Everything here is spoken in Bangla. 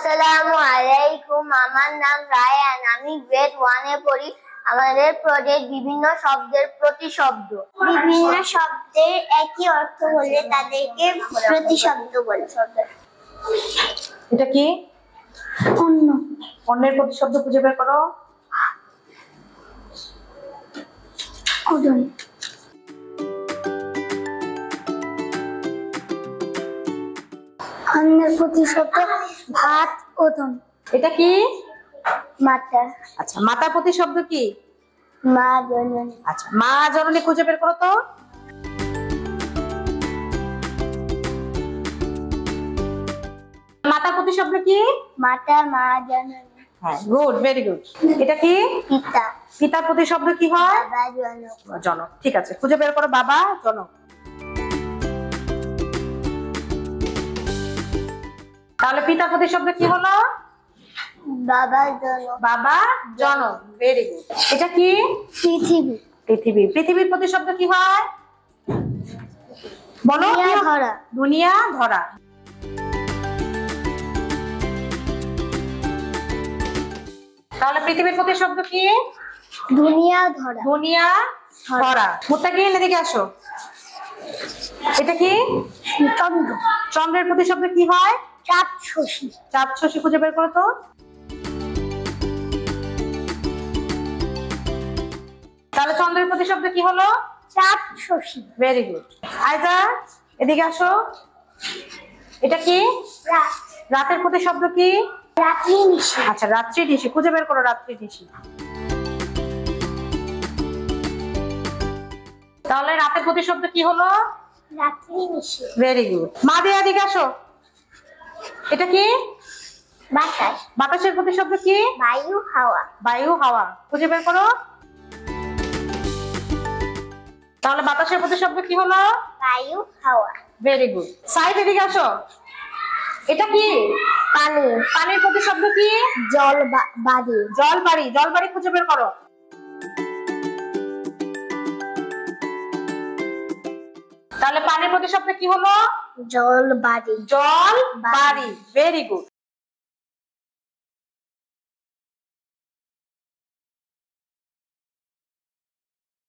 আসসালামু আলাইকুম। আমার নাম রায়ান, আমি গ্রেড 1 এ পড়ি। আমাদের প্রজেক্ট বিভিন্ন শব্দের প্রতিশব্দ। বিভিন্ন শব্দের একই অর্থ হলে তাদেরকে প্রতিশব্দ বলে। এটা কি? অন্য। অন্যের প্রতিশব্দ খুঁজে বের করো। ওজন। অন্যের প্রতিশব্দ ভাত, ওজন। এটা কি? মাতা। আচ্ছা, মাতার প্রতিশব্দ কি? মা, জননী। আচ্ছা, মা জননী খুঁজে বের করো তো। মাতার প্রতিশব্দ কি? মাতা, মা, জননী। হ্যাঁ, গুড, ভেরি গুড। এটা কি? পিতা। পিতার প্রতিশব্দ কি হয়? বাবা, জনক। জনক। ঠিক আছে, খুঁজে বের করো বাবা, জনক। তাহলে পিতার প্রতিশব্দ কি হলো? বাবা, জনক। বাবা, জনক। Very good. এটা কি? পৃথিবী। পৃথিবী। পৃথিবীর প্রতিশব্দ কি হয়? বলো। দুনিয়া ধরা। দুনিয়া ধরা। তাহলে পৃথিবীর প্রতিশব্দ কি? দুনিয়া ধরা। দুনিয়া ধরা। মুত্তাকিন, এদিকে আসো। এটা কি? চন্দ্র। চন্দ্রের প্রতিশব্দ কি হয়? চাঁদ, শশী। চাঁদ, শশী খুঁজে বের করো তো। তাহলে চন্দ্রের প্রতিশব্দ কি হলো? চাঁদ, শশী। Very good. আয়জা, এদিকে আসো। এটা কি? রাত। রাতের প্রতিশব্দ কি? রাত্রি, নিশি। আচ্ছা, রাত্রি নিশি খুঁজে বের করো। রাত্রি নিশি। তাহলে রাতের প্রতিশব্দ কি হলো? রাত্রি, নিশি। Very good. মা দিয়ে এদিকে আসো। এটা কি? বাতাস। বাতাসের প্রতিশব্দ কি? বায়ু, হাওয়া। বায়ু, হাওয়া খুঁজে বের করো। তাহলে বাতাসের প্রতিশব্দ কি হলো? বায়ু, হাওয়া। Very good. সাইড, এদিকে আসো। এটা কি? পানি। পানির প্রতিশব্দ কি? জল, বাড়ি। জলবাড়ি। জলবাড়ি খুঁজে বের করো। তাহলে পানির প্রতিশব্দ কি হলো? জল, বাড়ি। জল বাড়ি। Very good.